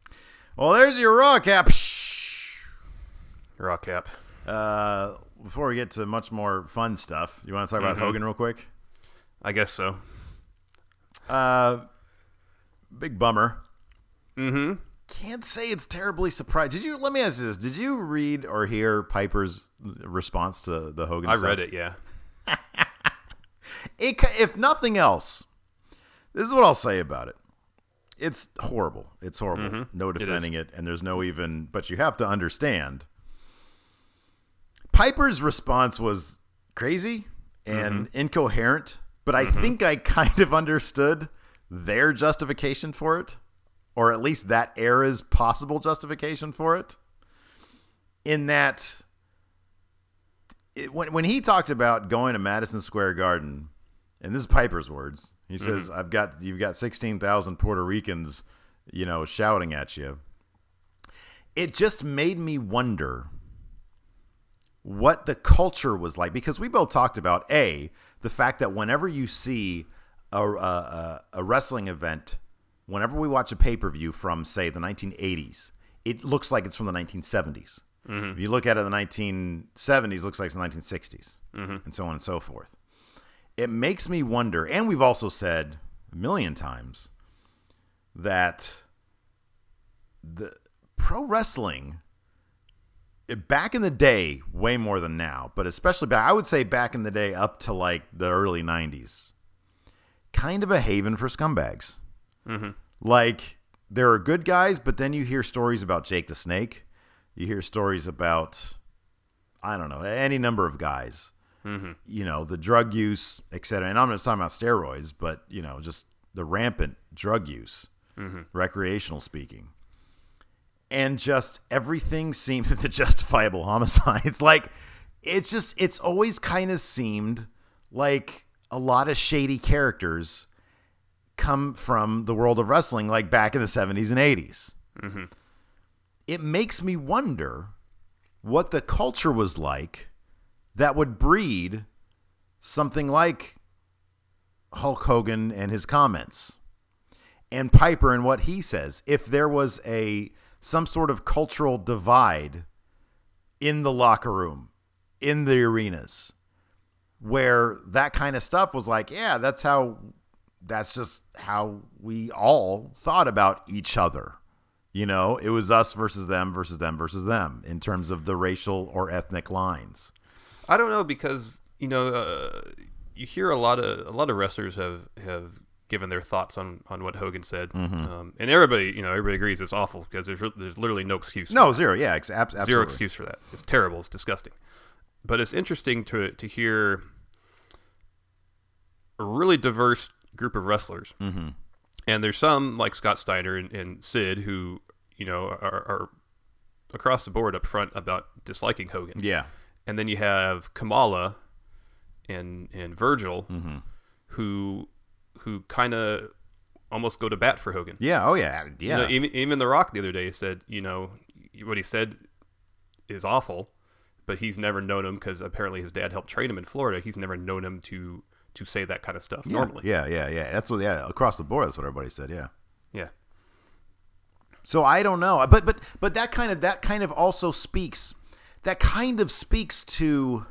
A: Well, there's your Raw cap.
B: Raw cap.
A: Before we get to much more fun stuff, you want to talk about Hogan real quick?
B: I guess so.
A: Big bummer.
B: Mm-hmm.
A: Can't say it's terribly surprised. Let me ask you this. Did you read or hear Piper's response to the Hogan stuff?
B: I read it, yeah.
A: If nothing else, this is what I'll say about it. It's horrible. It's horrible.
B: Mm-hmm.
A: No defending it, and there's no even... But you have to understand, Piper's response was crazy and incoherent, but I think I kind of understood their justification for it, or at least that era's possible justification for it, in that when he talked about going to Madison Square Garden, and this is Piper's words, he says, you've got 16,000 Puerto Ricans, shouting at you. It just made me wonder what the culture was like, because we both talked about the fact that whenever you see a wrestling event, whenever we watch a pay-per-view from, say, the 1980s, it looks like it's from the 1970s. Mm-hmm. If you look at it in the 1970s, it looks like it's the 1960s, and so on and so forth. It makes me wonder, and we've also said a million times that the pro wrestling back in the day, way more than now, but especially I would say back in the day up to like the early 90s, kind of a haven for scumbags. Mm-hmm. Like, there are good guys, but then you hear stories about Jake the Snake. You hear stories about, I don't know, any number of guys. Mm-hmm. The drug use, etc. And I'm not just talking about steroids, but, just the rampant drug use, recreational speaking. And just everything seems the justifiable homicides. Like, it's always kind of seemed like a lot of shady characters come from the world of wrestling, like back in the 70s and 80s. Mm-hmm. It makes me wonder what the culture was like that would breed something like Hulk Hogan and his comments, and Piper and what he says. If there was some sort of cultural divide in the locker room, in the arenas, where that kind of stuff was like, yeah, that's just how we all thought about each other. It was us versus them versus them versus them in terms of the racial or ethnic lines.
B: I don't know, because you hear a lot of wrestlers have given their thoughts on what Hogan said, and everybody agrees it's awful, because there's literally no excuse.
A: No, zero, yeah, absolutely.
B: Zero excuse for that. It's terrible. It's disgusting. But it's interesting to hear a really diverse group of wrestlers.
A: Mm-hmm.
B: And there's some like Scott Steiner and Sid who, are across the board up front about disliking Hogan.
A: Yeah.
B: And then you have Kamala and Virgil,
A: Mm-hmm.
B: who kind of almost go to bat for Hogan.
A: Yeah. Oh yeah. Yeah.
B: Even The Rock the other day said, what he said is awful, but he's never known him because apparently his dad helped train him in Florida. He's never known him to say that kind of stuff normally.
A: Yeah. That's what. Yeah. Across the board, that's what everybody said. Yeah.
B: Yeah.
A: So I don't know, but that kind of also speaks. That kind of speaks to.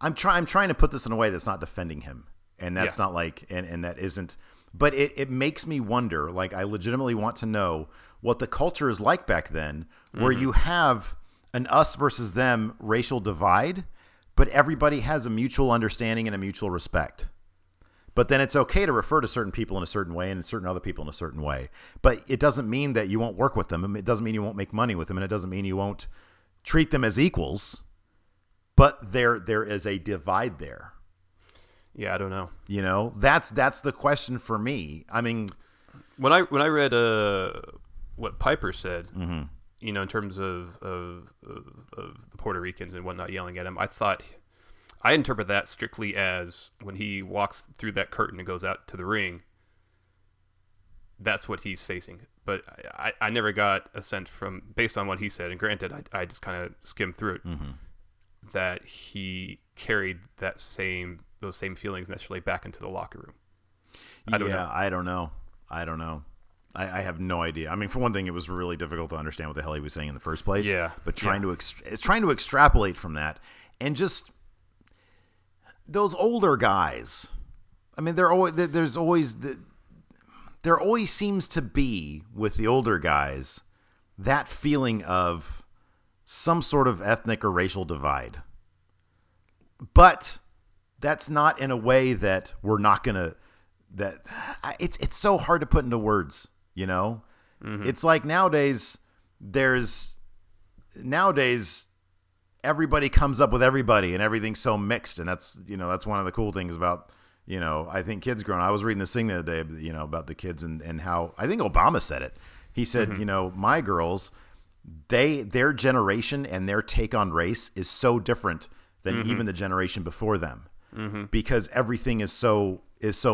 A: I'm trying to put this in a way that's not defending him, and that's not like, and that isn't. But it makes me wonder. Like, I legitimately want to know what the culture is like back then, where you have an us versus them racial divide, but everybody has a mutual understanding and a mutual respect. But then it's okay to refer to certain people in a certain way and certain other people in a certain way. But it doesn't mean that you won't work with them. It doesn't mean you won't make money with them. And it doesn't mean you won't treat them as equals. But there is a divide there.
B: Yeah, I don't know.
A: That's the question for me. I mean,
B: when I read what Piper said,
A: mm-hmm.
B: In terms of the Puerto Ricans and whatnot yelling at him, I interpret that strictly as when he walks through that curtain and goes out to the ring, that's what he's facing. But I never got a sense based on what he said, and granted, I just kind of skimmed through it,
A: mm-hmm.
B: that he carried those same feelings necessarily back into the locker room. I don't know. I don't know. I have no idea. I mean, for one thing, it was really difficult to understand what the hell he was saying in the first place. Yeah.
A: But trying to extrapolate from that, and just those older guys. I mean, there always seems to be with the older guys that feeling of some sort of ethnic or racial divide. But that's not in a way that we're not gonna. It's so hard to put into words.
B: Mm-hmm.
A: It's like nowadays everybody comes up with everybody and everything's so mixed, and that's one of the cool things about I think kids growing up. I was reading this thing the other day about the kids and how I think Obama said it. He said,
B: mm-hmm.
A: My girls, their generation and their take on race is so different than
B: mm-hmm.
A: even the generation before them,
B: mm-hmm.
A: because everything is so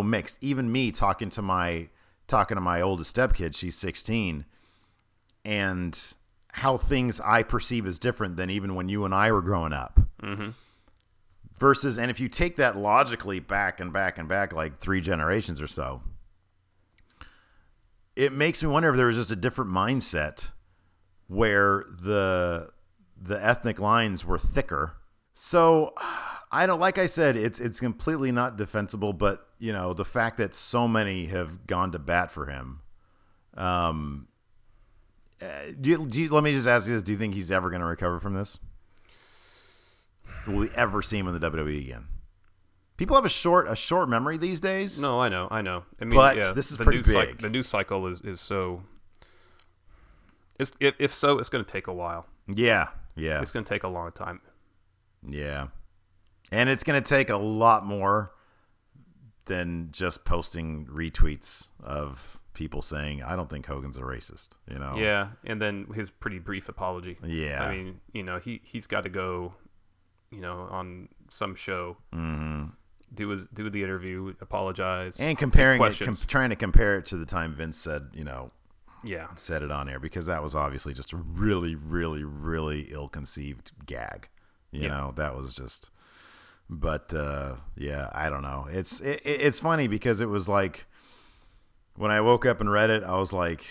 A: mixed. Even me talking to my oldest stepkid, she's 16, and how things I perceive as different than even when you and I were growing up.
B: Mm-hmm.
A: Versus, and if you take that logically back and back and back like 3 generations or so, it makes me wonder if there was just a different mindset where the ethnic lines were thicker. So I don't, like I said, it's completely not defensible, but the fact that so many have gone to bat for him. Let me just ask you this: do you think he's ever going to recover from this? Will we ever see him in the WWE again? People have a short memory these days.
B: No, I know. I mean,
A: but this is pretty big.
B: The news cycle is so. If so, it's going to take a while.
A: Yeah.
B: It's going to take a long time.
A: Yeah, and it's going to take a lot more than just posting retweets of people saying, I don't think Hogan's a racist,
B: Yeah, and then his pretty brief apology.
A: Yeah.
B: I mean, he's got to go, on some show,
A: mm-hmm.
B: do the interview, apologize.
A: And trying to compare it to the time Vince said, said it on air, because that was obviously just a really, really, really ill-conceived gag. That was just, but I don't know. It's funny because it was like, when I woke up and read it, I was like,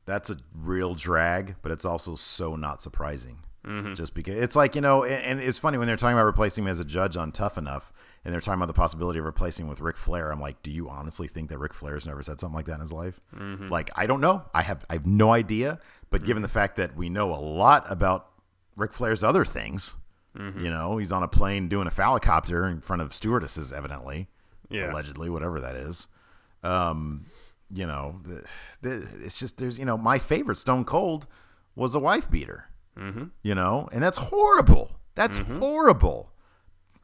A: that's a real drag, but it's also so not surprising.
B: Mm-hmm.
A: Just because it's like, and it's funny when they're talking about replacing him as a judge on Tough Enough, and they're talking about the possibility of replacing him with Ric Flair. I'm like, do you honestly think that Ric Flair's never said something like that in his life?
B: Mm-hmm.
A: Like, I don't know. I have no idea. But given the fact that we know a lot about Ric Flair's other things,
B: mm-hmm.
A: He's on a plane doing a phallicopter in front of stewardesses, evidently, allegedly, whatever that is. It's just, there's, my favorite Stone Cold was a wife beater,
B: mm-hmm.
A: And that's horrible. That's
B: mm-hmm.
A: horrible.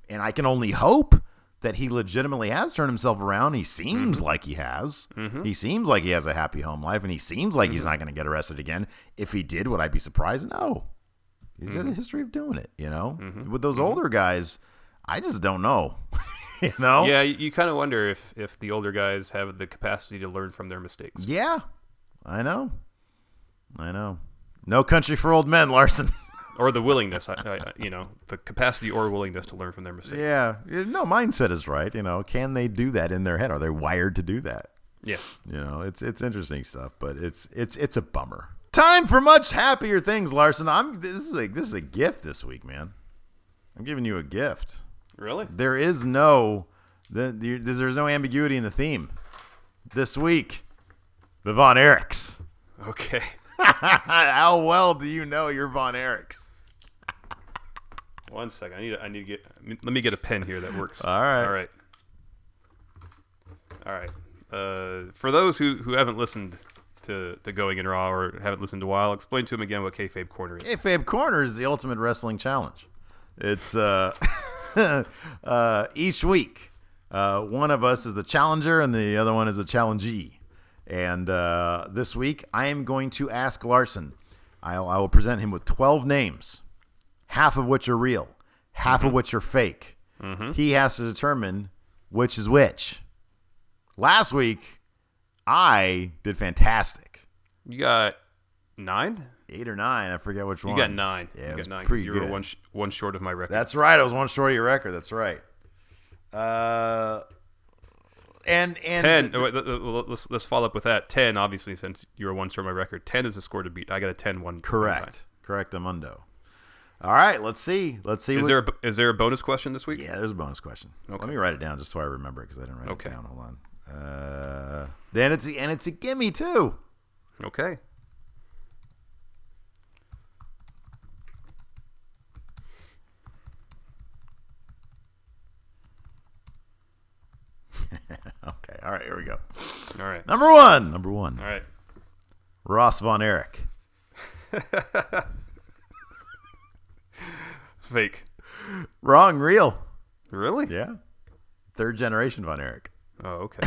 A: And I can only hope that he legitimately has turned himself around. He seems like he has. He seems like he has a happy home life, and he seems like he's not going to get arrested again. If he did, would I be surprised? No. He's got a history of doing it, you know? With those older guys, I just don't know. You know?
B: Yeah, you kind of wonder if the older guys have the capacity to learn from their mistakes.
A: Yeah, I know. No country for old men, Larson.
B: Or the willingness, the capacity or willingness to learn from their mistakes.
A: Yeah. No, mindset is right. You know, can they do that in their head? Are they wired to do that?
B: Yeah.
A: You know, it's interesting stuff, but it's a bummer. Time for much happier things, Larson. This is a gift this week, man. I'm giving you a gift.
B: Really?
A: There's no ambiguity in the theme. This week, the Von Erichs.
B: Okay.
A: How well do you know your Von Erichs?
B: 1 second. I need to get. Let me get a pen here that works.
A: All right.
B: For those who haven't listened to Going in Raw or haven't listened to a while, explain to them again what Kayfabe Korner is.
A: Kayfabe Korner is the ultimate wrestling challenge. It's each week, one of us is the challenger and the other one is the challengee. And this week, I am going to ask Larson. I will present him with 12 names, half of which are real, half of which are fake. He has to determine which is which. Last week, I did fantastic.
B: You got 9?
A: 8 or 9, I forget which one.
B: You got 9.
A: Yeah,
B: you got 9.
A: pretty
B: You
A: good.
B: were one short of my record.
A: That's right. I was one short of your record. That's right. And
B: 10. Let's follow up with that. 10, obviously, since you were one short of my record. 10 is the score to beat. I got a 10-1.
A: Correct. Correctamundo. All right. Let's see.
B: Is there a bonus question this week?
A: Yeah, there's a bonus question.
B: Okay.
A: Let me write it down just so I remember it because I didn't write it down. Hold on. Then it's a gimme too.
B: Okay.
A: Okay. All right. Here we go.
B: All right.
A: Number one.
B: All right.
A: Ross Von Erich.
B: Fake.
A: Wrong. Real.
B: Really?
A: Yeah. Third generation Von Erich.
B: Oh, okay.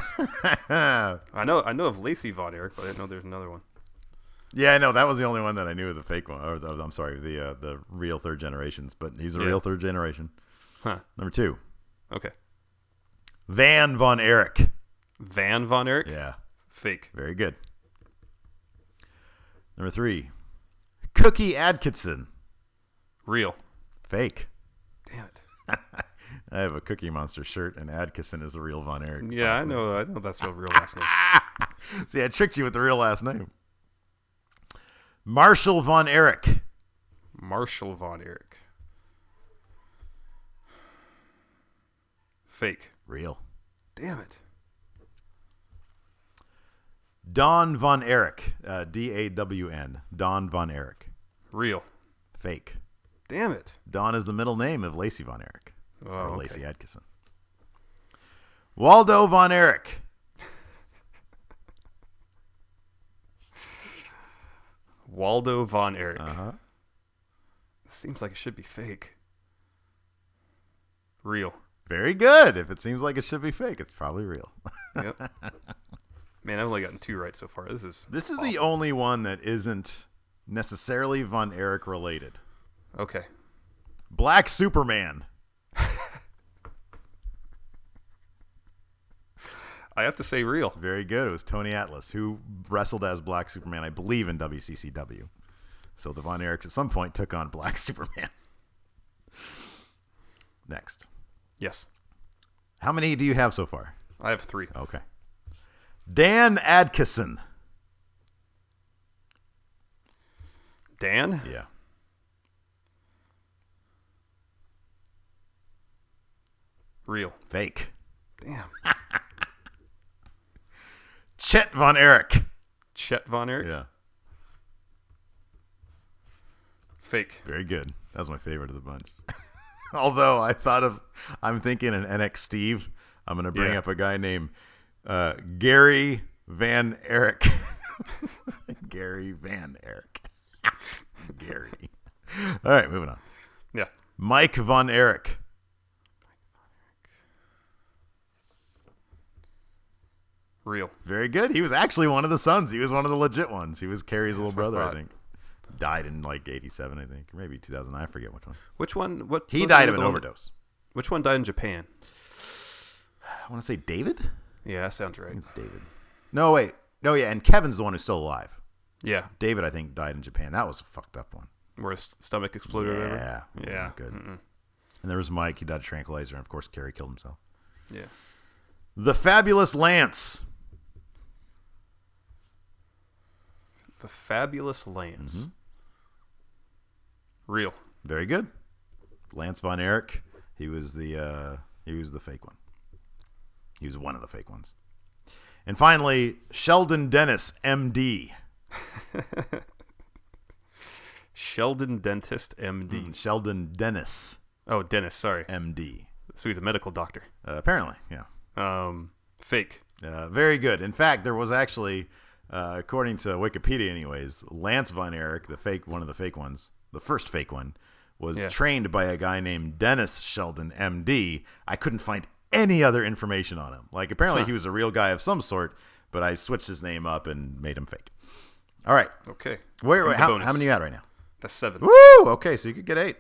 B: I know of Lacey Von Erich, but I didn't know there's another one.
A: Yeah, I know. That was the only one that I knew of the fake one. I'm sorry, the real third generations. But he's a real third generation.
B: Huh.
A: Number 2.
B: Okay.
A: Van Von Erich.
B: Van Von Erich?
A: Yeah.
B: Fake.
A: Very good. Number 3. Cookie Atkinson.
B: Real.
A: Fake.
B: Damn it.
A: I have a Cookie Monster shirt, and Atkinson is a real Von Erich.
B: Yeah, I know that's a real last name.
A: See, I tricked you with the real last name. Marshall Von Erich.
B: Marshall Von Erich. Fake.
A: Real.
B: Damn it.
A: Don Von Erich. D-A-W-N. Don Von Erich.
B: Real.
A: Fake.
B: Damn it.
A: Don is the middle name of Lacey Von Erich.
B: Oh,
A: or
B: okay.
A: Lacey Atkinson. Waldo Von Erich.
B: Waldo Von Erich.
A: Uh-huh.
B: Seems like it should be fake. Real.
A: Very good. If it seems like it should be fake, it's probably real.
B: Yep. Man, I've only gotten 2 right so far. This is
A: This is the only one that isn't necessarily Von Erich related.
B: Okay.
A: Black Superman.
B: I have to say real.
A: Very good. It was Tony Atlas, who wrestled as Black Superman, I believe, in WCCW. So the Von Erichs at some point took on Black Superman. Next.
B: Yes.
A: How many do you have so far?
B: I have 3.
A: Okay. Dan Adkisson.
B: Dan?
A: Yeah.
B: Real.
A: Fake.
B: Damn.
A: Chet Von Erich.
B: Chet Von Erich?
A: Yeah.
B: Fake.
A: Very good. That was my favorite of the bunch. Although I'm thinking an NX Steve. I'm going to bring up a guy named Gary Van Erich. Gary Van Erich. Gary. All right, moving on.
B: Yeah.
A: Mike Von Erich.
B: Real.
A: Very good. He was actually one of the sons. He was one of the legit ones. He was Kerry's little brother, I think. Died in like 87, I think. Or maybe 2009. I forget which one.
B: Which one?
A: He died of an overdose.
B: Which one died in Japan?
A: I want to say David?
B: Yeah, that sounds right.
A: I think it's David. No, wait. No, yeah, and Kevin's the one who's still alive.
B: Yeah.
A: David, I think, died in Japan. That was a fucked up one.
B: Where his stomach exploded or whatever? Yeah.
A: Not good. Mm-mm. And there was Mike. He died of tranquilizer. And, of course, Kerry killed himself.
B: Yeah.
A: The Fabulous Lance.
B: The Fabulous Lance.
A: Mm-hmm.
B: Real.
A: Very good. Lance Von Erich. He was the fake one. He was one of the fake ones. And finally, Sheldon Dennis, M.D.
B: Sheldon Dentist, M.D.
A: Sheldon Dennis.
B: Oh, Dennis, sorry.
A: M.D.
B: So he's a medical doctor.
A: Apparently, yeah.
B: Fake.
A: Very good. In fact, there was actually, according to Wikipedia anyways, Lance Von Erich, one of the fake ones, the first fake one, was trained by a guy named Dennis Sheldon, M.D. I couldn't find any other information on him. Like, apparently he was a real guy of some sort, but I switched his name up and made him fake. All right.
B: Okay.
A: How many you got right now?
B: That's 7.
A: Woo! Okay, so you could get 8.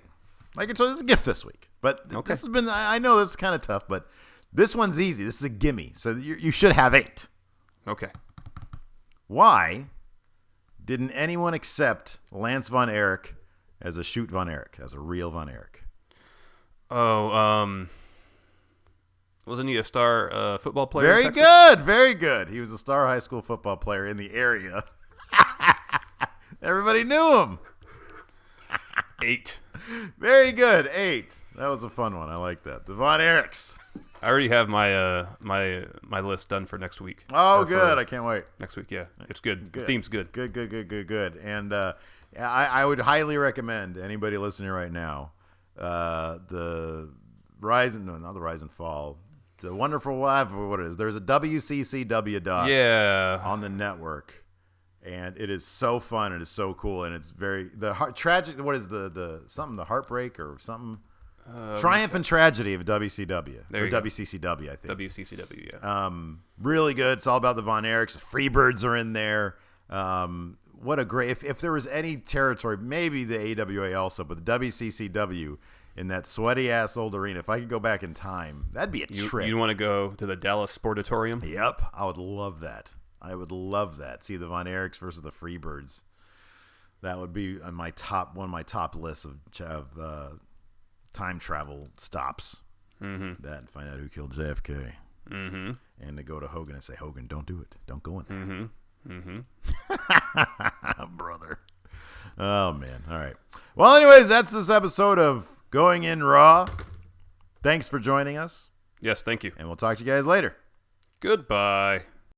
A: Like, so it's a gift this week. But this has been, I know this is kind of tough, but this one's easy. This is a gimme. So you should have 8.
B: Okay.
A: Why didn't anyone accept Lance Von Erich as a shoot Von Erich, as a real Von Erich?
B: Oh, wasn't he a star football player?
A: Very good. Very good. He was a star high school football player in the area. Everybody knew him.
B: 8.
A: Very good. 8. That was a fun one. I like that. The Von Erichs.
B: I already have my my list done for next week.
A: Oh, good. I can't wait.
B: Next week, yeah. It's good. The theme's good.
A: Good. And I would highly recommend anybody listening right now, the Rise and not the Rise and Fall, the Wonderful Wife, what it is. There's a WCCW doc on the network, and it is so fun. It is so cool, and it's very tragic. What is the something, the heartbreak or something? Triumph and Tragedy of WCW. Or WCCW, I think.
B: WCCW, yeah.
A: Really good. It's all about the Von Erichs. The Freebirds are in there. What a great... If there was any territory, maybe the AWA also, but the WCCW in that sweaty-ass old arena, if I could go back in time, that'd be a trip.
B: You'd want to go to the Dallas Sportatorium?
A: Yep. I would love that. See the Von Erichs versus the Freebirds. That would be on my top lists of time travel stops.
B: Mm-hmm.
A: That and find out who killed JFK.
B: Mm-hmm.
A: And to go to Hogan and say, Hogan, don't do it. Don't go in there.
B: Mm-hmm. Mm-hmm.
A: Brother. Oh, man. All right. Well, anyways, that's this episode of Going In Raw. Thanks for joining us.
B: Yes, thank you.
A: And we'll talk to you guys later.
B: Goodbye.